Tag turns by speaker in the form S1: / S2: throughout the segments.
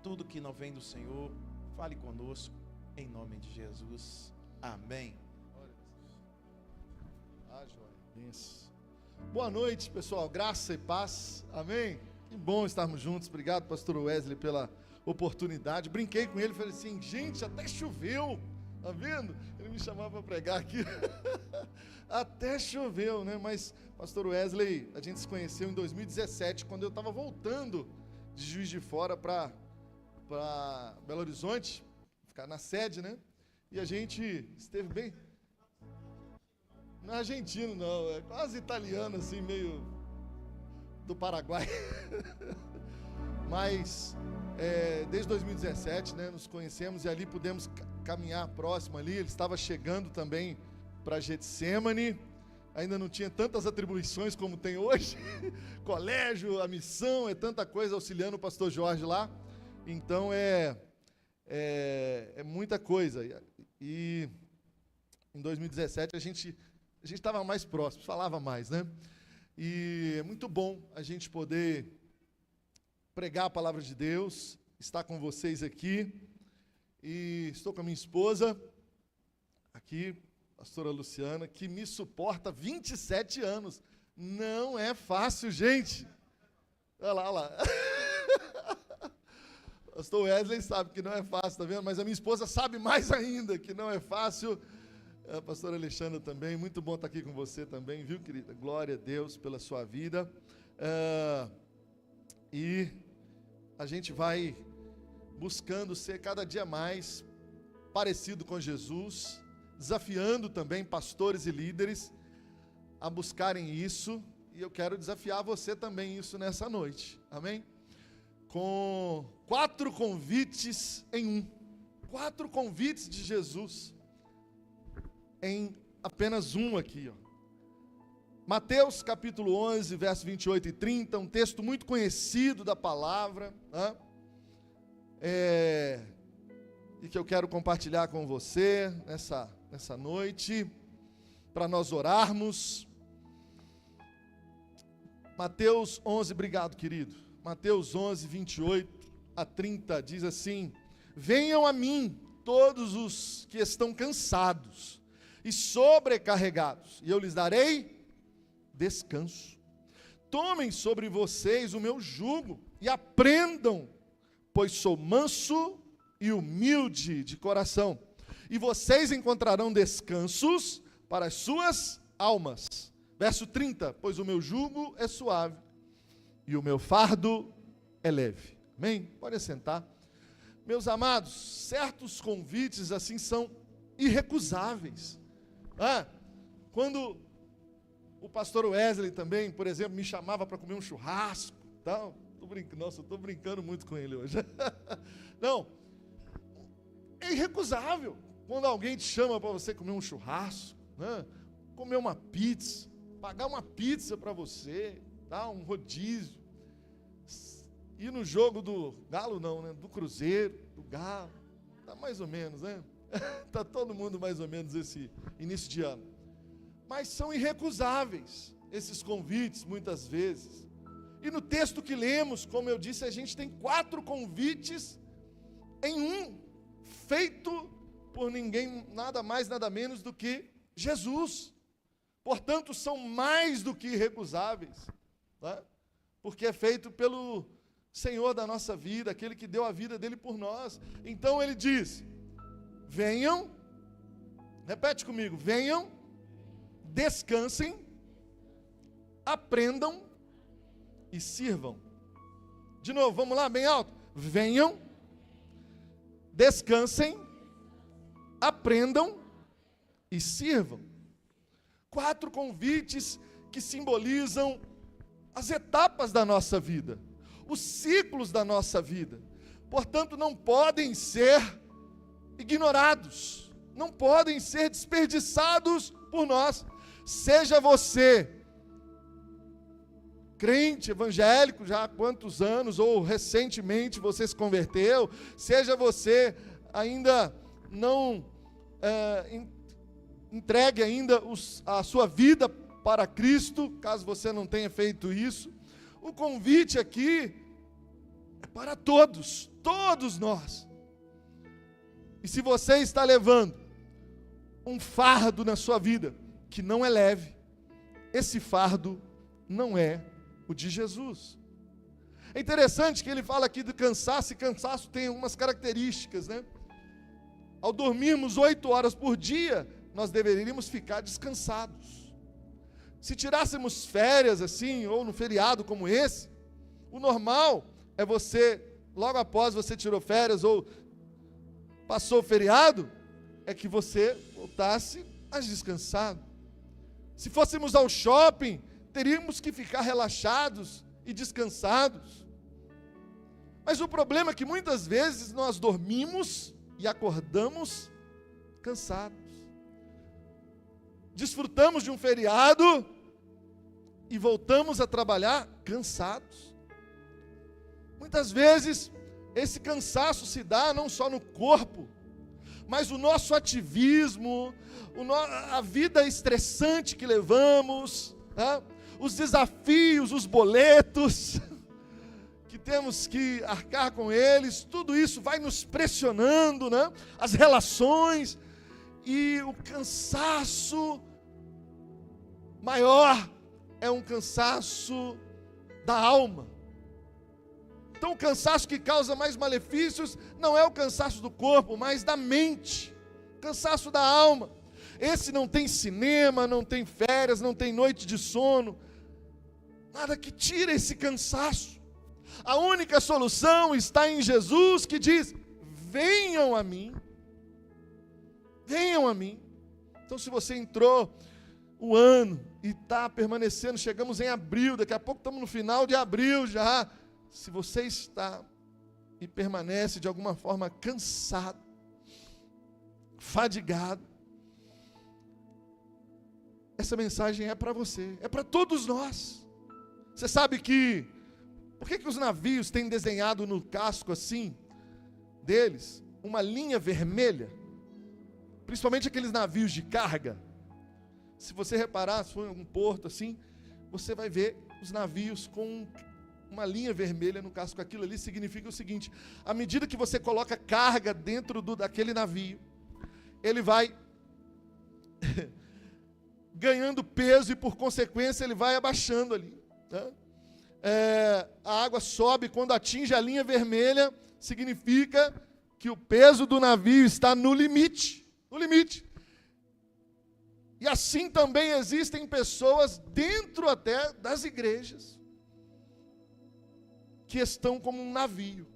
S1: tudo que não vem do Senhor, fale conosco, em nome de Jesus. Amém.
S2: Boa noite, pessoal, graça e paz, amém? Que bom estarmos juntos, obrigado, pastor Wesley, pela oportunidade. Brinquei com ele, falei assim, gente, até choveu, tá vendo? Ele me chamava para pregar aqui, até choveu, né? Mas, pastor Wesley, a gente se conheceu em 2017, quando eu estava voltando de Juiz de Fora para Belo Horizonte, ficar na sede, né? E a gente esteve bem... Não é argentino, não, é quase italiano, assim, meio do Paraguai. Mas, desde 2017, né, nos conhecemos e ali pudemos caminhar próximo ali. Ele estava chegando também para Getsemane, ainda não tinha tantas atribuições como tem hoje. Colégio, a missão, é tanta coisa auxiliando o pastor Jorge lá. Então, é muita coisa. E em 2017 a gente estava mais próximo, falava mais, né? E é muito bom a gente poder pregar a palavra de Deus, estar com vocês aqui. E estou com a minha esposa, aqui, pastora Luciana, que me suporta há 27 anos. Não é fácil, gente. Olha lá, olha lá. Pastor Wesley sabe que não é fácil, tá vendo? Mas a minha esposa sabe mais ainda que não é fácil. A pastora Alexandra também, muito bom estar aqui com você também, viu, querida? Glória a Deus pela sua vida. E a gente vai buscando ser cada dia mais parecido com Jesus, desafiando também pastores e líderes a buscarem isso, e eu quero desafiar você também isso nessa noite, amém? Com 4 convites em um, 4 convites de Jesus em apenas um aqui, ó. Mateus capítulo 11, verso 28 e 30, um texto muito conhecido da palavra, e que eu quero compartilhar com você nessa noite, para nós orarmos. Mateus 11, obrigado, querido. Mateus 11, 28 a 30, diz assim: venham a mim todos os que estão cansados e sobrecarregados, e eu lhes darei descanso. Tomem sobre vocês o meu jugo e aprendam, pois sou manso e humilde de coração, e vocês encontrarão descansos para as suas almas. Verso 30, pois o meu jugo é suave e o meu fardo é leve. Amém? Pode assentar. Meus amados, certos convites assim são irrecusáveis. Quando o pastor Wesley também, por exemplo, me chamava para comer um churrasco, tal, nossa, eu estou brincando muito com ele hoje. Não, é irrecusável quando alguém te chama para você comer um churrasco, né? Comer uma pizza, pagar uma pizza para você, tá? Um rodízio, ir no jogo do Galo não, né? Do Cruzeiro, do Galo, tá mais ou menos, né? Está todo mundo mais ou menos esse início de ano. Mas são irrecusáveis esses convites, muitas vezes. E no texto que lemos, como eu disse, a gente tem 4 convites em um, feito por ninguém, nada mais, nada menos do que Jesus. Portanto, são mais do que irrecusáveis, tá? Porque é feito pelo Senhor da nossa vida, aquele que deu a vida dele por nós. Então ele diz: venham, repete comigo, venham, descansem, aprendam e sirvam. De novo, vamos lá, bem alto. Venham, descansem, aprendam e sirvam. 4 convites que simbolizam as etapas da nossa vida, os ciclos da nossa vida. Portanto, não podem ser ignorados, não podem ser desperdiçados por nós. Seja você crente evangélico já há quantos anos, ou recentemente você se converteu, seja você ainda não entregue ainda a sua vida para Cristo, caso você não tenha feito isso, o convite aqui é para todos Todos nós. E se você está levando um fardo na sua vida que não é leve, esse fardo não é o de Jesus. É interessante que ele fala aqui do cansaço, e cansaço tem algumas características, né? Ao dormirmos 8 horas por dia, nós deveríamos ficar descansados. Se tirássemos férias assim, ou no feriado como esse, o normal é você, logo após você tirou férias ou passou o feriado, é que você voltasse mais descansado. Se fôssemos ao shopping, teríamos que ficar relaxados e descansados. Mas o problema é que muitas vezes nós dormimos e acordamos cansados. Desfrutamos de um feriado e voltamos a trabalhar cansados. Muitas vezes esse cansaço se dá não só no corpo, mas o nosso ativismo, a vida estressante que levamos, né? Os desafios, os boletos que temos que arcar com eles, tudo isso vai nos pressionando, né? As relações, e o cansaço maior é um cansaço da alma. Então o cansaço que causa mais malefícios não é o cansaço do corpo, mas da mente, cansaço da alma. Esse não tem cinema, não tem férias, não tem noite de sono, nada que tire esse cansaço. A única solução está em Jesus, que diz: venham a mim, venham a mim. Então se você entrou o ano e está permanecendo, chegamos em abril, daqui a pouco estamos no final de abril já, se você está e permanece de alguma forma cansado, fadigado, essa mensagem é para você, é para todos nós. Você sabe que, por que os navios têm desenhado no casco assim, deles, uma linha vermelha? Principalmente aqueles navios de carga. Se você reparar, se for em um porto assim, você vai ver os navios com uma linha vermelha no casco. Aquilo ali significa o seguinte: à medida que você coloca carga dentro daquele navio, ele vai ganhando peso e, por consequência, ele vai abaixando ali, né? A água sobe, quando atinge a linha vermelha, significa que o peso do navio está no limite, no limite. E assim também existem pessoas dentro até das igrejas que estão como um navio,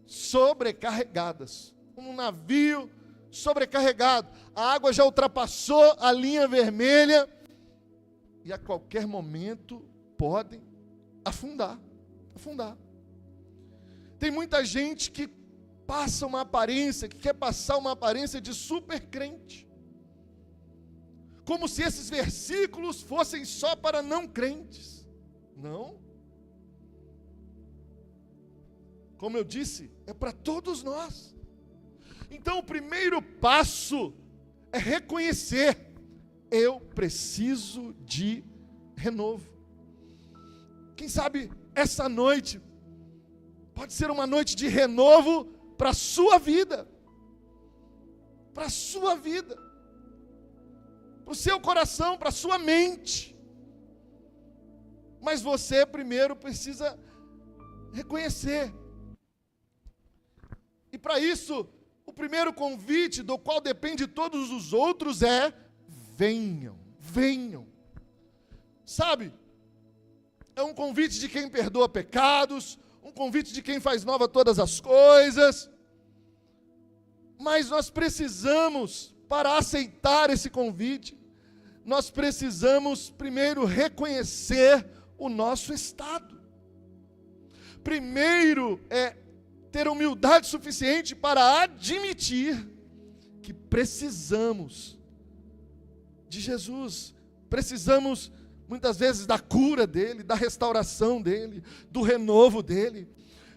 S2: sobrecarregadas, como um navio sobrecarregado. A água já ultrapassou a linha vermelha e a qualquer momento podem afundar. Tem muita gente que passa uma aparência, que quer passar uma aparência de super crente, como se esses versículos fossem só para não crentes. Não. Como eu disse, é para todos nós. Então o primeiro passo é reconhecer: eu preciso de renovo. Quem sabe essa noite pode ser uma noite de renovo para a sua vida, para a sua vida, para o seu coração, para a sua mente. Mas você primeiro precisa reconhecer. E para isso, o primeiro convite, do qual depende todos os outros, é: venham, venham. Sabe, é um convite de quem perdoa pecados, um convite de quem faz nova todas as coisas. Mas nós precisamos, para aceitar esse convite, nós precisamos primeiro reconhecer o nosso estado. Primeiro é ter humildade suficiente para admitir que precisamos de Jesus, precisamos muitas vezes da cura dele, da restauração dele, do renovo dele.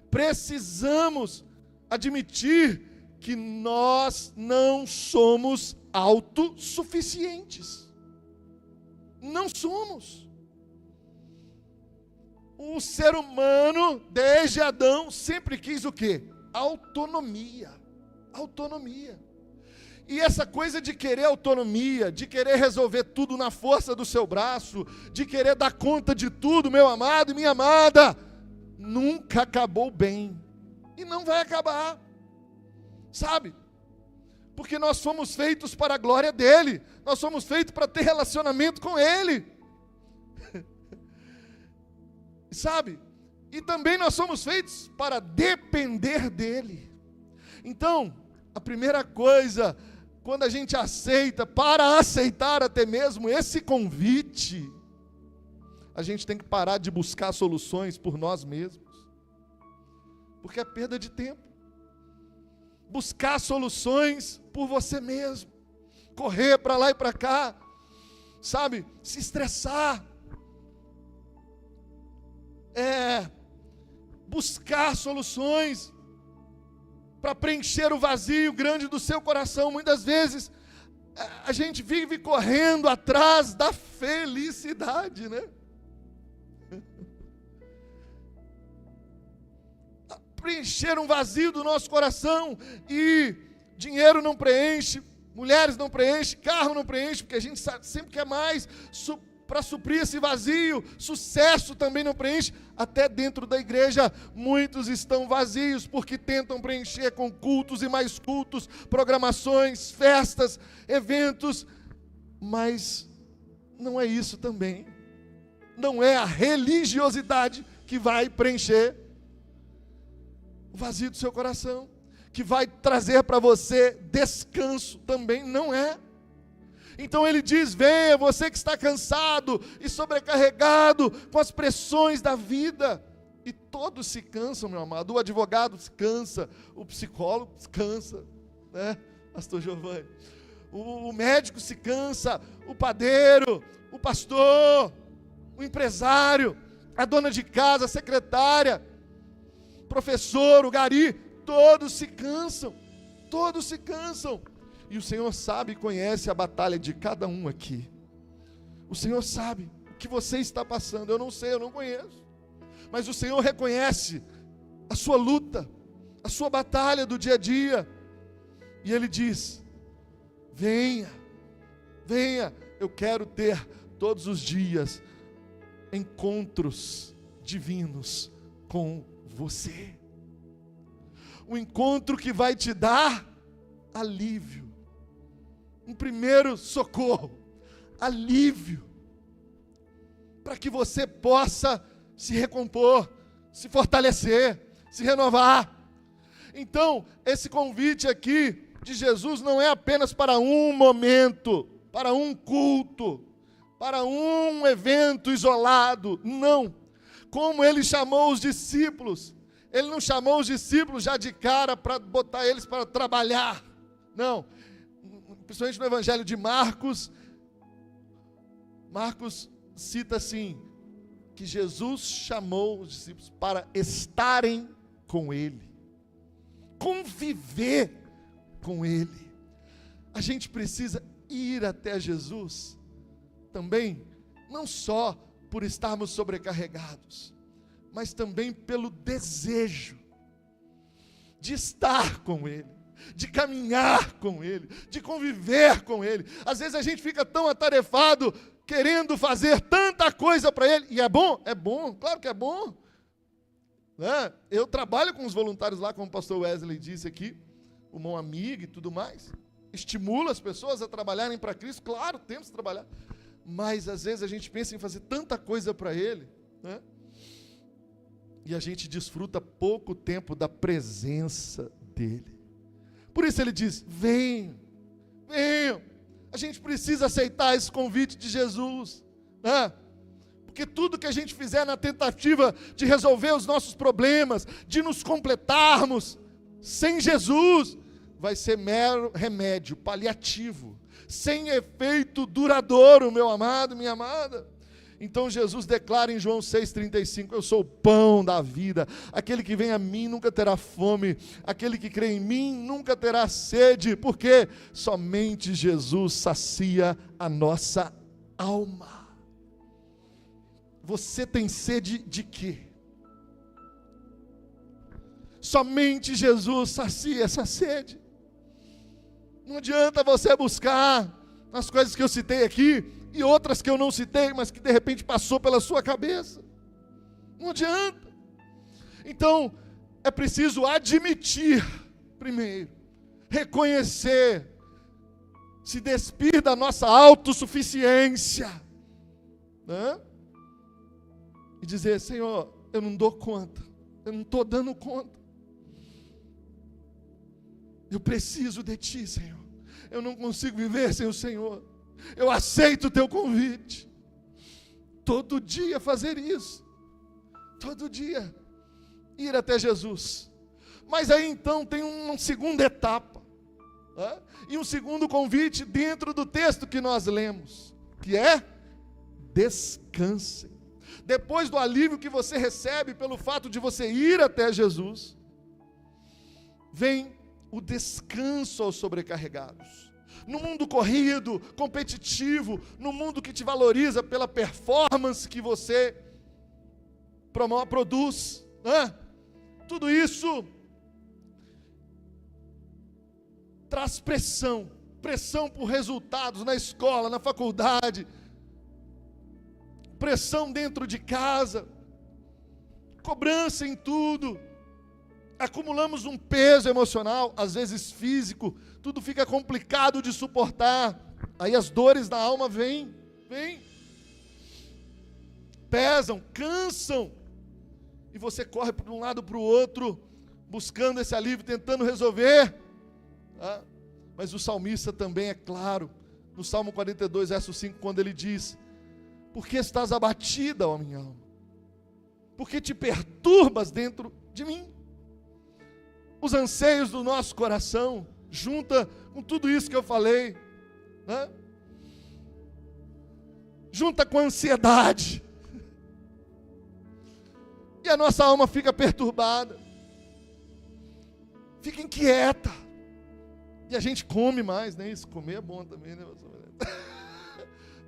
S2: Precisamos admitir que nós não somos autossuficientes. Não somos. O O ser humano, desde Adão, sempre quis o quê? Autonomia. Autonomia. E essa coisa de querer autonomia, de querer resolver tudo na força do seu braço, de querer dar conta de tudo, meu amado e minha amada, nunca acabou bem. E não vai acabar. Sabe? Porque nós fomos feitos para a glória dele. Nós fomos feitos para ter relacionamento com ele. Sabe? E também nós somos feitos para depender dele. Então, a primeira coisa, quando a gente aceita, para aceitar até mesmo esse convite, a gente tem que parar de buscar soluções por nós mesmos. Porque é perda de tempo. Buscar soluções por você mesmo. Correr para lá e para cá. Sabe? Se estressar. Buscar soluções para preencher o vazio grande do seu coração. Muitas vezes a gente vive correndo atrás da felicidade, né? Preencher um vazio do nosso coração, e dinheiro não preenche, mulheres não preenche, carro não preenche, porque a gente sempre quer mais para suprir esse vazio. Sucesso também não preenche. Até dentro da igreja muitos estão vazios porque tentam preencher com cultos e mais cultos, programações, festas, eventos, mas não é isso também. Não é a religiosidade que vai preencher o vazio do seu coração, que vai trazer para você descanso. Também não é. Então ele diz: venha você que está cansado e sobrecarregado com as pressões da vida. E todos se cansam, meu amado. O advogado se cansa, o psicólogo se cansa, né, pastor Giovanni? O médico se cansa, o padeiro, o pastor, o empresário, a dona de casa, a secretária, o professor, o gari, todos se cansam, todos se cansam. E o Senhor sabe e conhece a batalha de cada um aqui. O Senhor sabe o que você está passando. Eu não sei, eu não conheço. Mas o Senhor reconhece a sua luta, a sua batalha do dia a dia. E Ele diz: venha, venha, eu quero ter todos os dias encontros divinos com você. Um encontro que vai te dar alívio. Um primeiro socorro, alívio, para que você possa se recompor, se fortalecer, se renovar. Então, esse convite aqui de Jesus não é apenas para um momento, para um culto, para um evento isolado, não. Como Ele chamou os discípulos, Ele não chamou os discípulos já de cara para botar eles para trabalhar, não. Principalmente no Evangelho de Marcos, Marcos cita assim, que Jesus chamou os discípulos para estarem com Ele, conviver com Ele. A gente precisa ir até Jesus também, não só por estarmos sobrecarregados, mas também pelo desejo de estar com Ele, de caminhar com Ele, de conviver com Ele. Às vezes a gente fica tão atarefado, querendo fazer tanta coisa para Ele, e é bom, claro que é bom, né? Eu trabalho com os voluntários lá, como o pastor Wesley disse aqui, o meu amigo e tudo mais, estimulo as pessoas a trabalharem para Cristo, claro, temos que trabalhar, mas às vezes a gente pensa em fazer tanta coisa para Ele, né? E a gente desfruta pouco tempo da presença dEle. Por isso Ele diz: venham, venham. A gente precisa aceitar esse convite de Jesus, né? Porque tudo que a gente fizer na tentativa de resolver os nossos problemas, de nos completarmos sem Jesus, vai ser mero remédio paliativo, sem efeito duradouro, meu amado, minha amada. Então Jesus declara em João 6,35, eu sou o pão da vida, aquele que vem a mim nunca terá fome, aquele que crê em mim nunca terá sede, porque somente Jesus sacia a nossa alma. você tem sede de quê? Somente Jesus sacia essa sede. Não adianta você buscar as coisas que eu citei aqui e outras que eu não citei, mas que de repente passou pela sua cabeça. Não adianta. Então, é preciso admitir primeiro, reconhecer, se despir da nossa autossuficiência, né? E dizer: Senhor, eu não dou conta, eu não estou dando conta, eu preciso de Ti, Senhor, eu não consigo viver sem o Senhor, eu aceito o Teu convite, todo dia fazer isso, todo dia, ir até Jesus. Mas aí então tem uma segunda etapa, né? E um segundo convite dentro do texto que nós lemos, que é: descansem. Depois do alívio que você recebe pelo fato de você ir até Jesus, vem o descanso aos sobrecarregados. No mundo corrido, competitivo, no mundo que te valoriza pela performance que você produz, né? Tudo isso traz pressão por resultados na escola, na faculdade, pressão dentro de casa, cobrança em tudo, acumulamos um peso emocional, às vezes físico, tudo fica complicado de suportar, aí as dores da alma vêm, pesam, cansam, e você corre de um lado para o outro, buscando esse alívio, tentando resolver, tá? Mas o salmista também é claro, no Salmo 42, verso 5, quando ele diz: por que estás abatida, ó minha alma? Por que te perturbas dentro de mim? Os anseios do nosso coração, junta com tudo isso que eu falei, né? Junta com a ansiedade, e a nossa alma fica perturbada, fica inquieta, e a gente come mais, né? Isso, comer é bom também, né?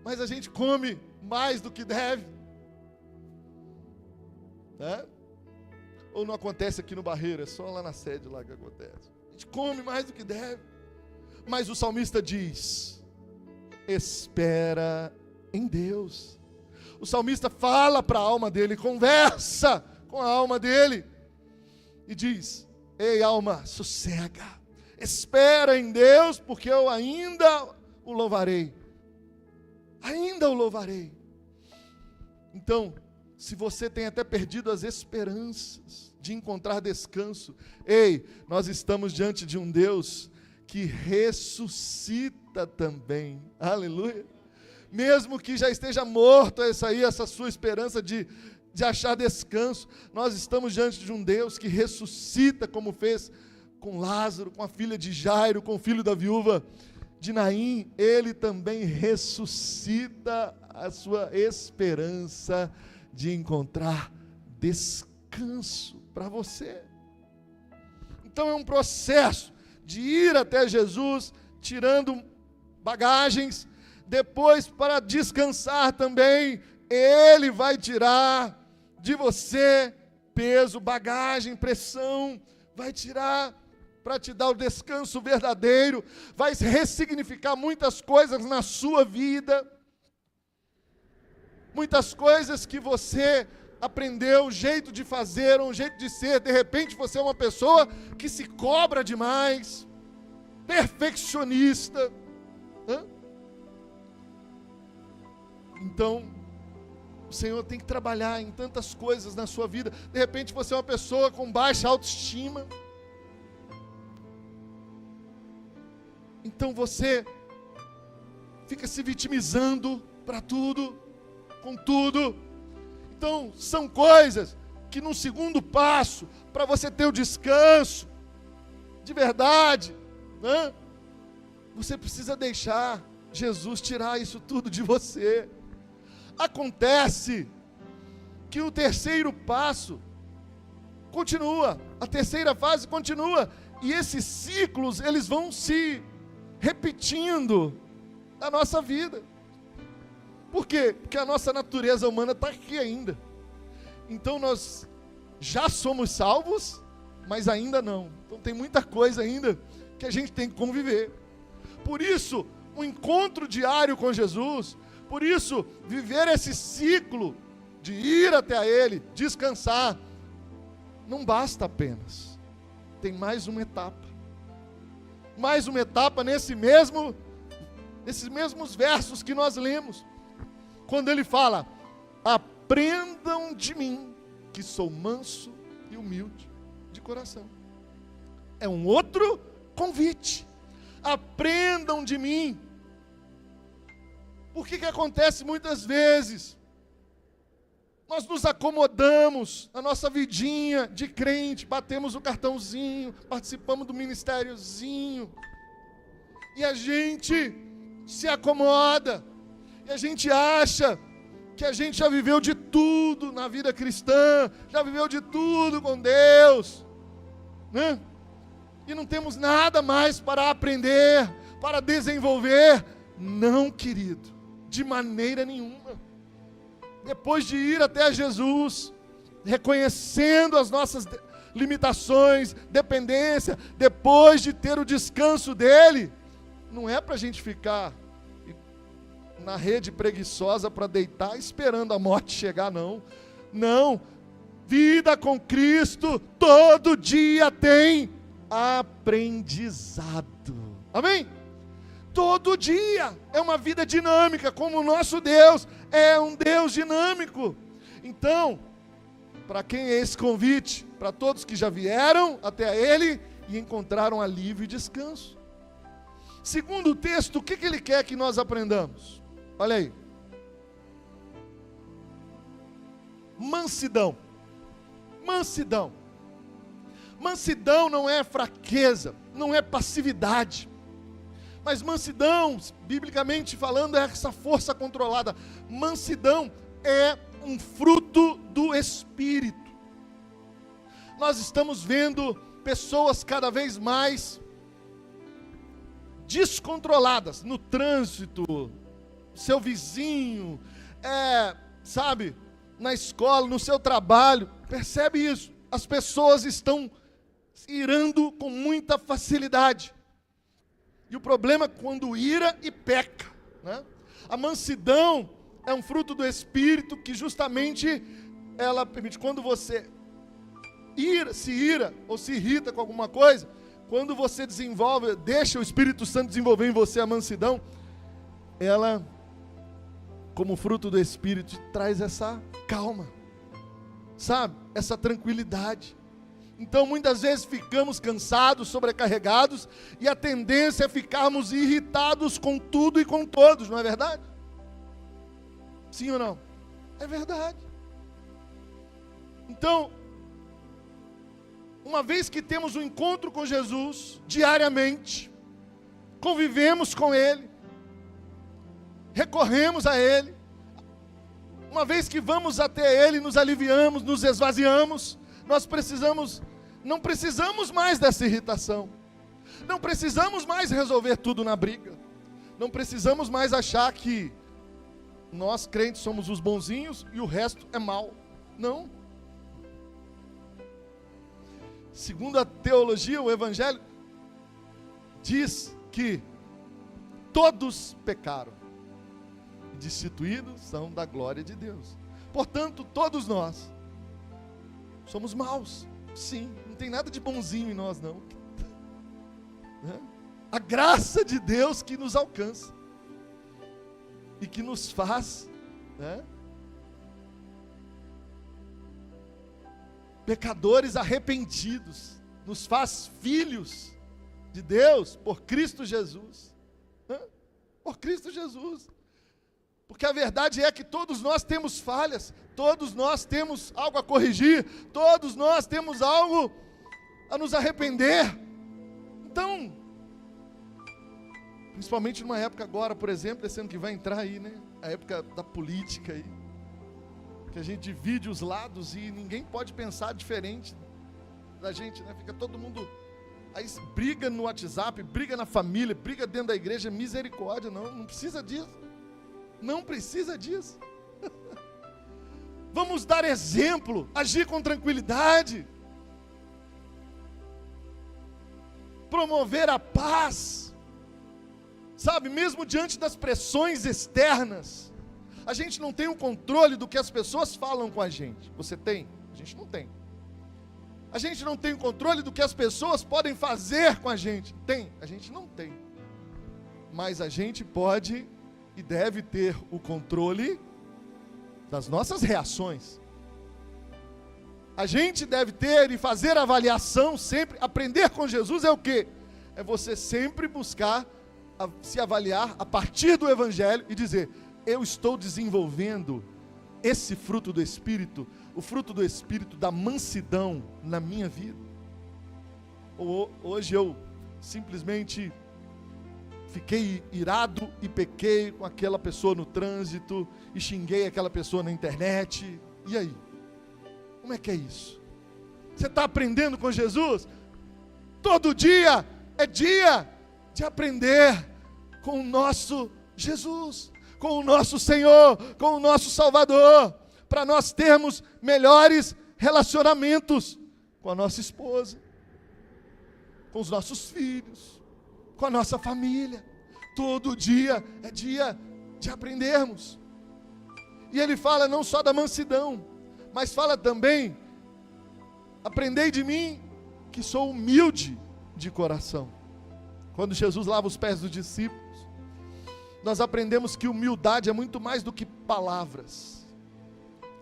S2: Mas a gente come mais do que deve, né? Ou não acontece aqui no Barreiro, é só lá na sede lá que acontece. A gente come mais do que deve, mas o salmista diz: espera em Deus. O salmista fala para a alma dele, conversa com a alma dele, e diz: ei alma, sossega, espera em Deus, porque eu ainda o louvarei. Ainda o louvarei. Então, se você tem até perdido as esperanças de encontrar descanso, ei, nós estamos diante de um Deus que ressuscita também, aleluia. Mesmo que já esteja morto essa sua esperança de achar descanso, nós estamos diante de um Deus que ressuscita, como fez com Lázaro, com a filha de Jairo, com o filho da viúva de Naim. Ele também ressuscita a sua esperança de encontrar descanso para você. Então é um processo de ir até Jesus, tirando bagagens, depois para descansar também, Ele vai tirar de você peso, bagagem, pressão, vai tirar para te dar o descanso verdadeiro, vai ressignificar muitas coisas na sua vida, muitas coisas que você aprendeu, um jeito de fazer, um jeito de ser. De repente você é uma pessoa que se cobra demais, perfeccionista. Então, o Senhor tem que trabalhar em tantas coisas na sua vida. De repente você é uma pessoa com baixa autoestima. Então você fica se vitimizando para tudo, com tudo. Então são coisas que no segundo passo, para você ter o descanso de verdade, né? Você precisa deixar Jesus tirar isso tudo de você. Acontece que o terceiro passo continua, a terceira fase continua, e esses ciclos, eles vão se repetindo na nossa vida. Por quê? Porque a nossa natureza humana está aqui ainda. Então nós já somos salvos, mas ainda não. Então tem muita coisa ainda que a gente tem que conviver. Por isso, um encontro diário com Jesus, por isso, viver esse ciclo de ir até Ele, descansar, não basta apenas. Tem mais uma etapa. Mais uma etapa nesses mesmos versos que nós lemos. Quando Ele fala, aprendam de mim, que sou manso e humilde de coração. É um outro convite. Aprendam de mim. Por que acontece muitas vezes? Nós nos acomodamos na nossa vidinha de crente, batemos o cartãozinho, participamos do ministériozinho, e a gente se acomoda, e a gente acha que a gente já viveu de tudo na vida cristã, já viveu de tudo com Deus, né? E não temos nada mais para aprender, para desenvolver. Não, querido, de maneira nenhuma. Depois de ir até Jesus, reconhecendo as nossas limitações, dependência, depois de ter o descanso dele, não é para a gente ficar na rede preguiçosa para deitar esperando a morte chegar, não. Não, vida com Cristo todo dia tem aprendizado. Amém? Todo dia é uma vida dinâmica, como o nosso Deus é um Deus dinâmico. Então, para quem é esse convite? Para todos que já vieram até Ele e encontraram alívio e descanso. Segundo o texto, o que Ele quer que nós aprendamos? Olha aí. Mansidão. Mansidão. Mansidão não é fraqueza, não é passividade. Mas mansidão, biblicamente falando, é essa força controlada. Mansidão é um fruto do Espírito. Nós estamos vendo pessoas cada vez mais descontroladas no trânsito, seu vizinho, sabe, na escola, no seu trabalho. Percebe isso? As pessoas estão irando com muita facilidade. E o problema é quando ira e peca, né? A mansidão é um fruto do Espírito que justamente ela permite, quando você se ira ou se irrita com alguma coisa, quando você desenvolve, deixa o Espírito Santo desenvolver em você a mansidão, ela, como fruto do Espírito, traz essa calma, sabe? Essa tranquilidade. Então, muitas vezes ficamos cansados, sobrecarregados, e a tendência é ficarmos irritados com tudo e com todos, não é verdade? Sim ou não? É verdade. Então, uma vez que temos um encontro com Jesus, diariamente, convivemos com Ele, recorremos a Ele, uma vez que vamos até Ele, nos aliviamos, nos esvaziamos, não precisamos mais dessa irritação, não precisamos mais resolver tudo na briga, não precisamos mais achar que nós crentes somos os bonzinhos e o resto é mal. Não. Segundo a teologia, o Evangelho diz que todos pecaram e destituídos são da glória de Deus. Portanto, todos nós somos maus, sim, não tem nada de bonzinho em nós não. A graça de Deus que nos alcança e que nos faz, pecadores arrependidos, nos faz filhos de Deus por Cristo Jesus, por Cristo Jesus. Porque a verdade é que todos nós temos falhas, todos nós temos algo a corrigir, todos nós temos algo a nos arrepender. Então, principalmente numa época agora, por exemplo, esse ano que vai entrar aí, né? A época da política aí, que a gente divide os lados e ninguém pode pensar diferente da gente, né? Fica todo mundo, aí briga no WhatsApp, briga na família, briga dentro da igreja, misericórdia, não precisa disso. Não precisa disso. Vamos dar exemplo, agir com tranquilidade, promover a paz, sabe, mesmo diante das pressões externas. A gente não tem o controle do que as pessoas falam com a gente. Você tem? A gente não tem. A gente não tem o controle do que as pessoas podem fazer com a gente. Tem? A gente não tem. Mas a gente pode e deve ter o controle das nossas reações. A gente deve ter e fazer avaliação sempre. Aprender com Jesus é o quê? É você sempre buscar se avaliar a partir do Evangelho e dizer: eu estou desenvolvendo esse fruto do Espírito, o fruto do Espírito da mansidão na minha vida. Hoje eu simplesmente fiquei irado e pequei com aquela pessoa no trânsito e xinguei aquela pessoa na internet. E aí? Como é que é isso? Você está aprendendo com Jesus? Todo dia é dia de aprender com o nosso Jesus, com o nosso Senhor, com o nosso Salvador, para nós termos melhores relacionamentos com a nossa esposa, com os nossos filhos, com a nossa família. Todo dia é dia de aprendermos. E ele fala não só da mansidão, mas fala também: aprendei de mim, que sou humilde de coração. Quando Jesus lava os pés dos discípulos, nós aprendemos que humildade é muito mais do que palavras.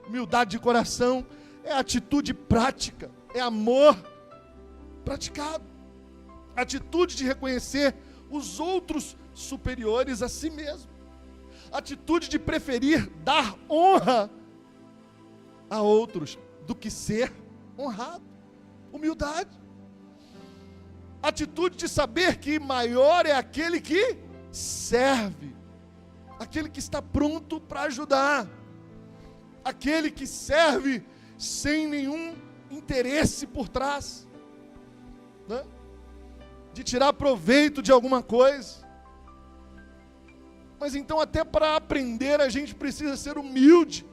S2: Humildade de coração é atitude prática, é amor praticado, atitude de reconhecer os outros superiores a si mesmo, atitude de preferir dar honra a outros do que ser honrado. Humildade, atitude de saber que maior é aquele que serve, aquele que está pronto para ajudar, aquele que serve sem nenhum interesse por trás, né? De tirar proveito de alguma coisa. Mas então, até para aprender, a gente precisa ser humilde.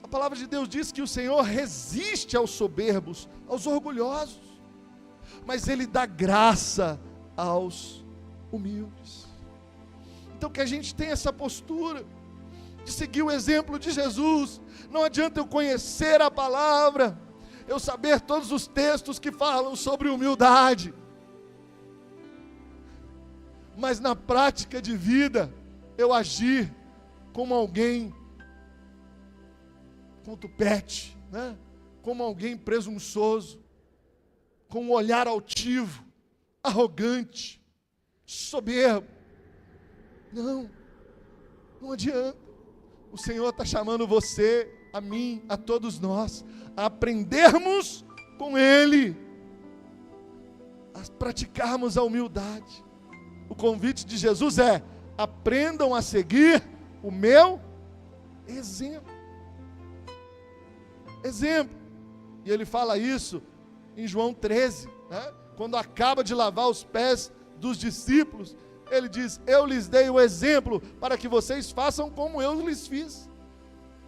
S2: A palavra de Deus diz que o Senhor resiste aos soberbos, aos orgulhosos, mas Ele dá graça aos humildes. Então, que a gente tenha essa postura de seguir o exemplo de Jesus. Não adianta eu conhecer a palavra, eu saber todos os textos que falam sobre humildade, mas na prática de vida, eu agir como alguém com tupete, né? Como alguém presunçoso, com um olhar altivo, arrogante, soberbo. Não adianta. O Senhor está chamando você, a mim, a todos nós, a aprendermos com Ele, a praticarmos a humildade. O convite de Jesus é: aprendam a seguir o meu exemplo. Exemplo. E ele fala isso em João 13, né? Quando acaba de lavar os pés dos discípulos, ele diz: eu lhes dei o exemplo para que vocês façam como eu lhes fiz.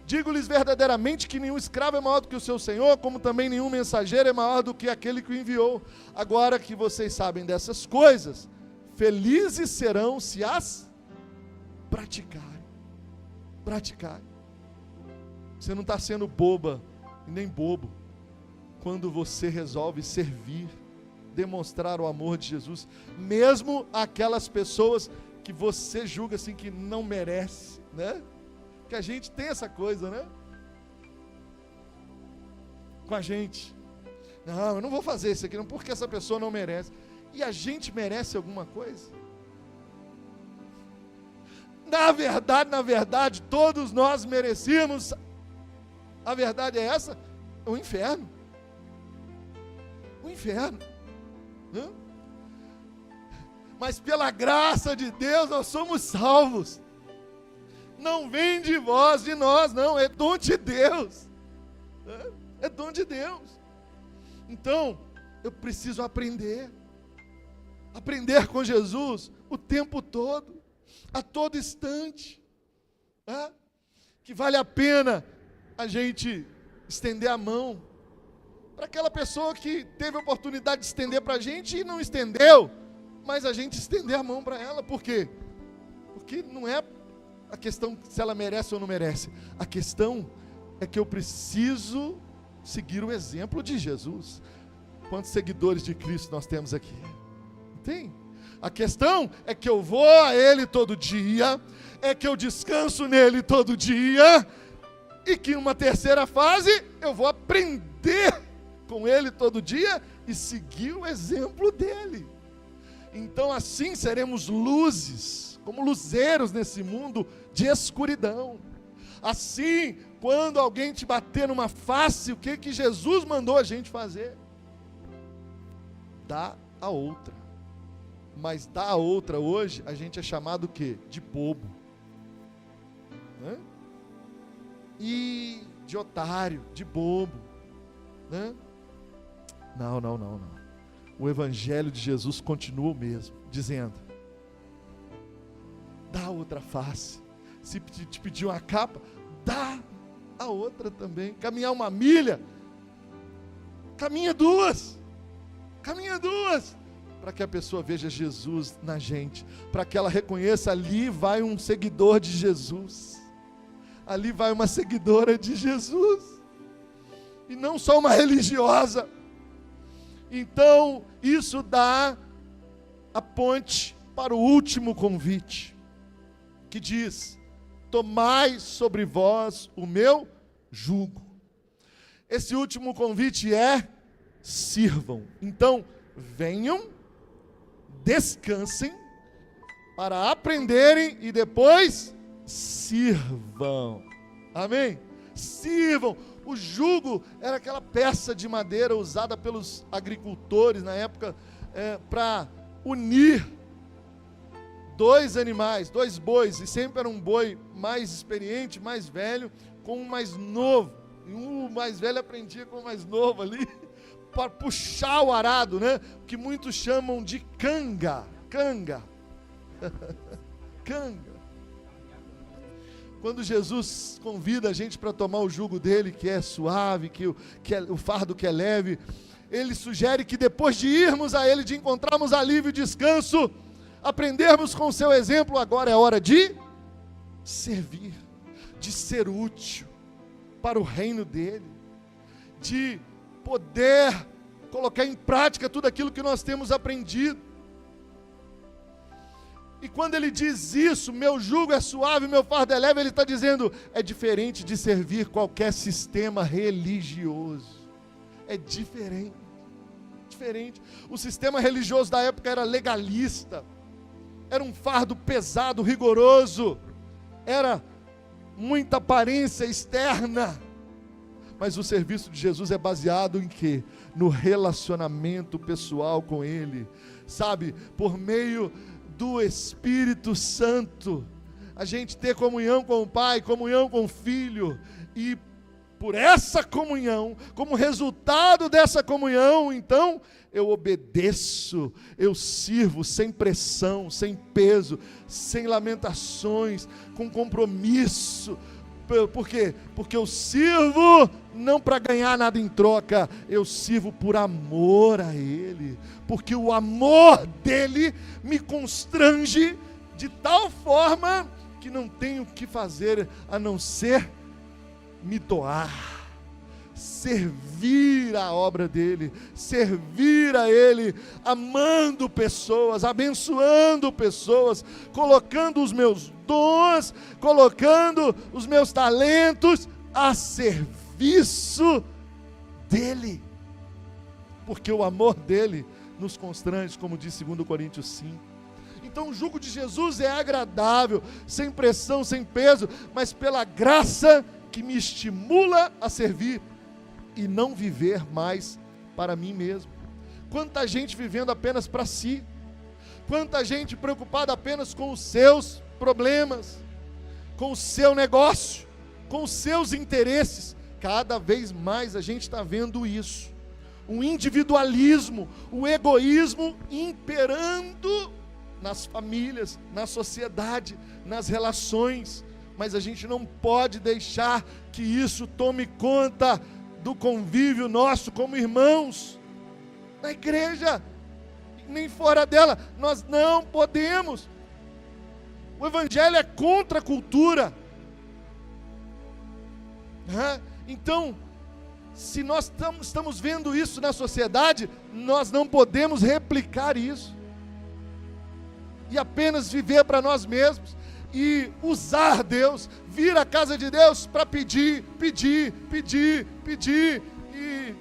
S2: Digo-lhes verdadeiramente que nenhum escravo é maior do que o seu senhor, como também nenhum mensageiro é maior do que aquele que o enviou. Agora que vocês sabem dessas coisas, felizes serão se as praticarem. Praticarem. Você não está sendo boba e nem bobo quando você resolve servir, demonstrar o amor de Jesus, mesmo aquelas pessoas que você julga assim que não merece, né? Que a gente tem essa coisa, né? Com a gente. Não, eu não vou fazer isso aqui não, porque essa pessoa não merece. E a gente merece alguma coisa? Na verdade, todos nós merecemos. A verdade é essa, o inferno. O inferno. Hã? Mas pela graça de Deus nós somos salvos. Não vem de vós, de nós, não, é dom de Deus. É dom de Deus. Então, eu preciso aprender com Jesus o tempo todo. a todo instante, que vale a pena a gente estender a mão para aquela pessoa que teve a oportunidade de estender para a gente e não estendeu, mas a gente estender a mão para ela. Por quê? Porque não é a questão se ela merece ou não merece, a questão é que eu preciso seguir o exemplo de Jesus. Quantos seguidores de Cristo nós temos aqui? Tem. A questão é que eu vou a Ele todo dia, é que eu descanso nele todo dia, e que numa terceira fase eu vou aprender com Ele todo dia e seguir o exemplo dEle. Então assim seremos luzes, como luzeiros nesse mundo de escuridão. Assim, quando alguém te bater numa face, o que Jesus mandou a gente fazer? Dá a outra. Mas dá a outra hoje, a gente é chamado o quê? De bobo. Né? E de otário, de bobo. Né? Não. O evangelho de Jesus continua o mesmo, dizendo: dá a outra face. Se te pedir uma capa, dá a outra também. Caminhar uma milha, caminha duas, para que a pessoa veja Jesus na gente, para que ela reconheça: ali vai um seguidor de Jesus, ali vai uma seguidora de Jesus, e não só uma religiosa. Então isso dá a ponte para o último convite, que diz: tomai sobre vós o meu jugo. Esse último convite é: sirvam. Então venham, descansem, para aprenderem e depois sirvam. Amém? Sirvam. O jugo era aquela peça de madeira usada pelos agricultores na época para unir dois animais, dois bois, e sempre era um boi mais experiente, mais velho, com um mais novo. E o mais velho aprendia com o mais novo ali, para puxar o arado, né? Que muitos chamam de canga. Canga. Quando Jesus convida a gente para tomar o jugo dele, que é suave, que é o fardo que é leve, ele sugere que depois de irmos a ele, de encontrarmos alívio e descanso, aprendermos com o seu exemplo, agora é hora de servir, de ser útil para o reino dele, de poder colocar em prática tudo aquilo que nós temos aprendido. E quando ele diz isso, meu jugo é suave, meu fardo é leve, ele está dizendo: é diferente de servir qualquer sistema religioso. É diferente. O sistema religioso da época era legalista, era um fardo pesado, rigoroso, era muita aparência externa. Mas o serviço de Jesus é baseado em quê? No relacionamento pessoal com Ele, sabe? Por meio do Espírito Santo, a gente ter comunhão com o Pai, comunhão com o Filho, e por essa comunhão, como resultado dessa comunhão, então eu obedeço, eu sirvo sem pressão, sem peso, sem lamentações, com compromisso. Por quê? Porque eu sirvo não para ganhar nada em troca, eu sirvo por amor a Ele, porque o amor dEle me constrange de tal forma que não tenho o que fazer a não ser me doar, servir a obra dEle, servir a Ele, amando pessoas, abençoando pessoas, colocando os meus dons, colocando os meus talentos a serviço dEle, porque o amor dEle nos constrange, como diz 2 Coríntios 5. Então o jugo de Jesus é agradável, sem pressão, sem peso, mas pela graça que me estimula a servir e não viver mais para mim mesmo. Quanta gente vivendo apenas para si, quanta gente preocupada apenas com os seus problemas, com o seu negócio, com os seus interesses. Cada vez mais a gente está vendo isso, o individualismo, o egoísmo imperando nas famílias, na sociedade, nas relações, mas a gente não pode deixar que isso tome conta do convívio nosso como irmãos, na igreja, nem fora dela. Nós não podemos. O evangelho é contra a cultura. Então, se nós estamos vendo isso na sociedade, nós não podemos replicar isso e apenas viver para nós mesmos e usar Deus, vir à casa de Deus para pedir e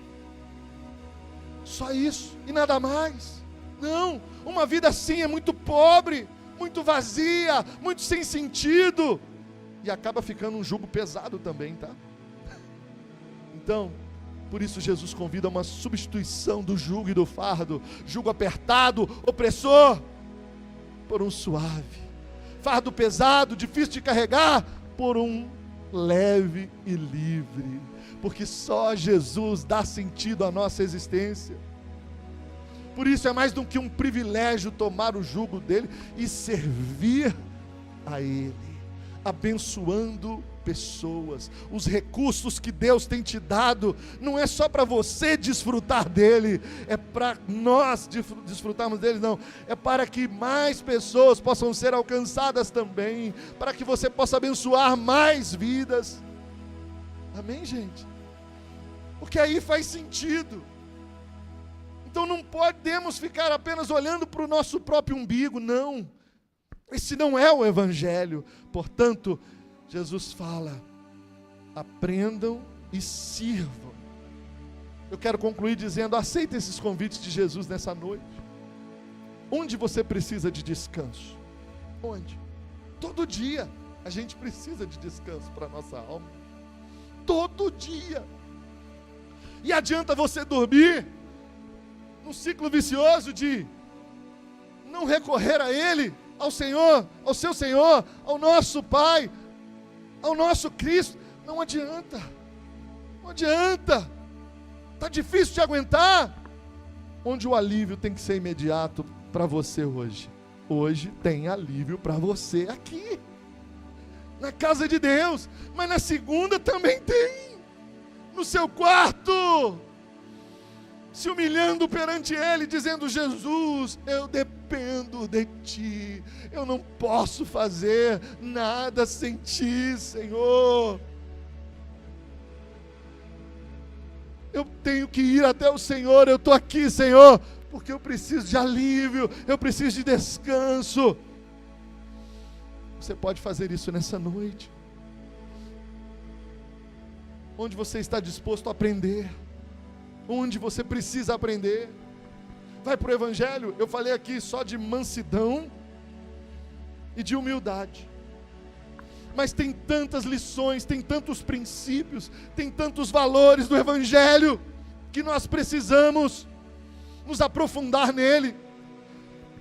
S2: só isso e nada mais. Não, uma vida assim é muito pobre, muito vazia, muito sem sentido, e acaba ficando um jugo pesado também, tá? Então, por isso Jesus convida a uma substituição do jugo e do fardo, jugo apertado, opressor, por um suave, fardo pesado, difícil de carregar, por um leve e livre, porque só Jesus dá sentido à nossa existência. Por isso é mais do que um privilégio tomar o jugo dele e servir a ele, abençoando pessoas. Os recursos que Deus tem te dado não é só para você desfrutar dele, é para nós desfrutarmos dele, não, é para que mais pessoas possam ser alcançadas também, para que você possa abençoar mais vidas. Amém, gente? Porque aí faz sentido. Então não podemos ficar apenas olhando para o nosso próprio umbigo, não. Esse não é o evangelho. Portanto, Jesus fala: aprendam e sirvam. Eu quero concluir dizendo: aceita esses convites de Jesus nessa noite. Onde você precisa de descanso? Onde? Todo dia a gente precisa de descanso para a nossa alma. Todo dia. E adianta você dormir num ciclo vicioso de não recorrer a Ele, ao Senhor, ao seu Senhor, ao nosso Pai, ao nosso Cristo. Não adianta, não adianta, está difícil de aguentar. Onde o alívio tem que ser imediato para você hoje? Hoje tem alívio para você aqui, na casa de Deus, mas na segunda também tem, no seu quarto, se humilhando perante Ele, dizendo: Jesus, eu dependo de Ti, eu não posso fazer nada sem Ti, Senhor. Eu tenho que ir até o Senhor, eu estou aqui, Senhor, porque eu preciso de alívio, eu preciso de descanso. Você pode fazer isso nessa noite. Onde você está disposto a aprender? Onde você precisa aprender? Vai para o evangelho. Eu falei aqui só de mansidão e de humildade, mas tem tantas lições, tem tantos princípios, tem tantos valores do evangelho, que nós precisamos nos aprofundar nele.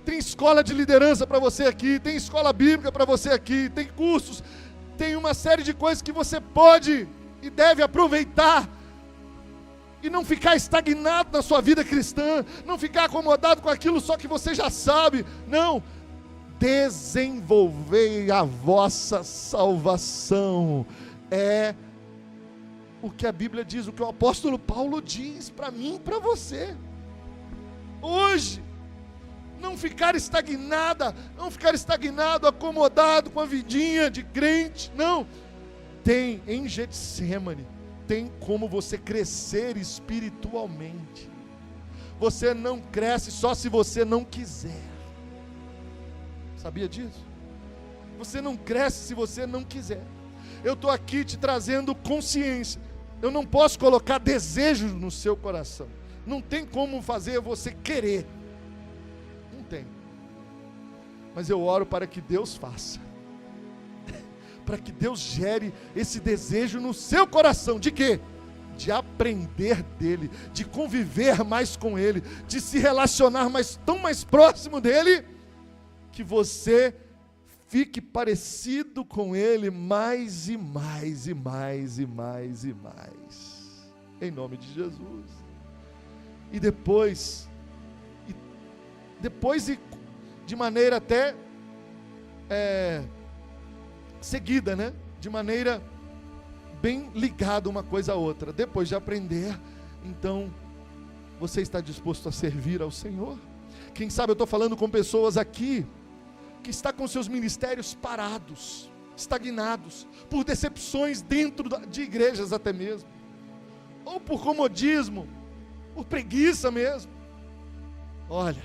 S2: Tem escola de liderança para você aqui, tem escola bíblica para você aqui, tem cursos, tem uma série de coisas que você pode e deve aproveitar, e não ficar estagnado na sua vida cristã, não ficar acomodado com aquilo só que você já sabe. Não, desenvolvei a vossa salvação, é o que a Bíblia diz, o que o apóstolo Paulo diz para mim e para você hoje. Não ficar estagnada, não ficar estagnado, acomodado com a vidinha de crente, não. Tem em Getsêmani, tem como você crescer espiritualmente. Você não cresce só se você não quiser. Sabia disso? Você não cresce se você não quiser. Eu estou aqui te trazendo consciência. Eu não posso colocar desejo no seu coração. Não tem como fazer você querer. Não tem. Mas eu oro para que Deus faça. Para que Deus gere esse desejo no seu coração. De quê? De aprender dele, de conviver mais com ele, de se relacionar tão mais próximo dele, que você fique parecido com ele mais e mais e mais e mais e mais. Em nome de Jesus. E depois de maneira até seguida, né? De maneira bem ligada uma coisa à outra. Depois de aprender, então, você está disposto a servir ao Senhor? Quem sabe eu estou falando com pessoas aqui que está com seus ministérios parados, estagnados, por decepções dentro de igrejas até mesmo, ou por comodismo, por preguiça mesmo. Olha,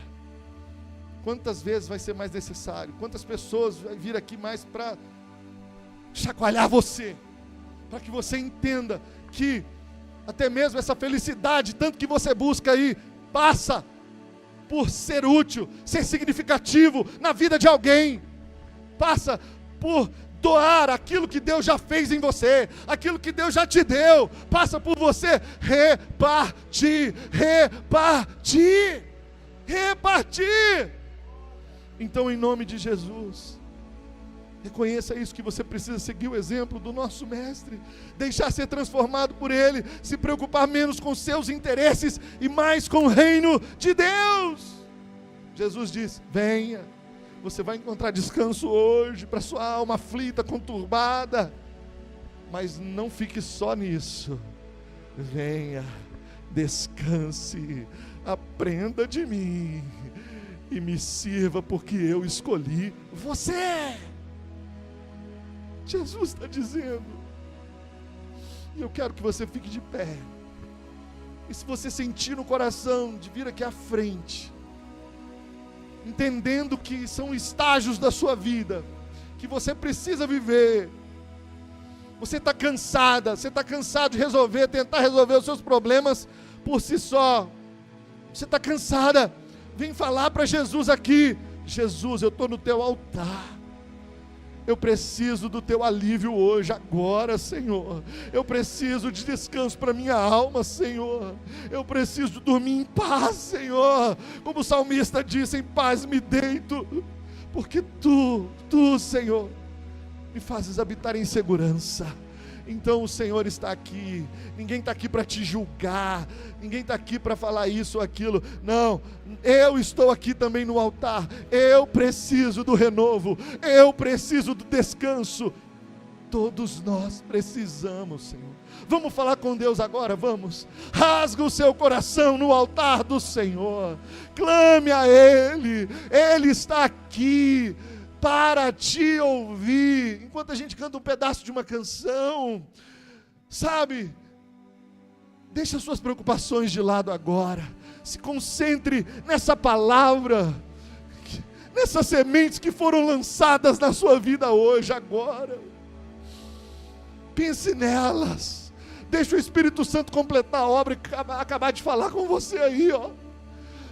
S2: quantas vezes vai ser mais necessário, quantas pessoas vai vir aqui mais para chacoalhar você, para que você entenda que até mesmo essa felicidade, tanto que você busca aí, passa por ser útil, ser significativo na vida de alguém, passa por doar aquilo que Deus já fez em você, aquilo que Deus já te deu, passa por você repartir. Então, em nome de Jesus, reconheça isso, que você precisa seguir o exemplo do nosso mestre, deixar ser transformado por ele, se preocupar menos com seus interesses e mais com o reino de Deus. Jesus disse: venha, você vai encontrar descanso hoje para sua alma aflita, conturbada, mas não fique só nisso. Venha, descanse, aprenda de mim e me sirva, porque eu escolhi você. Jesus está dizendo, e eu quero que você fique de pé, e se você sentir no coração de vir aqui à frente, entendendo que são estágios da sua vida, que você precisa viver, você está cansada, você está cansado de tentar resolver os seus problemas por si só, você está cansada, vem falar para Jesus aqui: Jesus, eu estou no teu altar, eu preciso do teu alívio hoje, agora, Senhor. Eu preciso de descanso para minha alma, Senhor. Eu preciso dormir em paz, Senhor. Como o salmista disse: em paz me deito, porque Tu, Senhor, me fazes habitar em segurança. Então o Senhor está aqui, ninguém está aqui para te julgar, ninguém está aqui para falar isso ou aquilo, não, eu estou aqui também no altar, eu preciso do renovo, eu preciso do descanso, todos nós precisamos, Senhor. Vamos falar com Deus agora, vamos, rasga o seu coração no altar do Senhor, clame a Ele, Ele está aqui para te ouvir, enquanto a gente canta um pedaço de uma canção, sabe, deixa suas preocupações de lado agora, se concentre nessa palavra, nessas sementes que foram lançadas na sua vida hoje, agora, pense nelas, deixa o Espírito Santo completar a obra e acabar de falar com você aí, ó,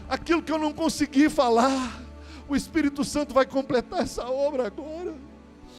S2: aquilo que eu não consegui falar, o Espírito Santo vai completar essa obra agora.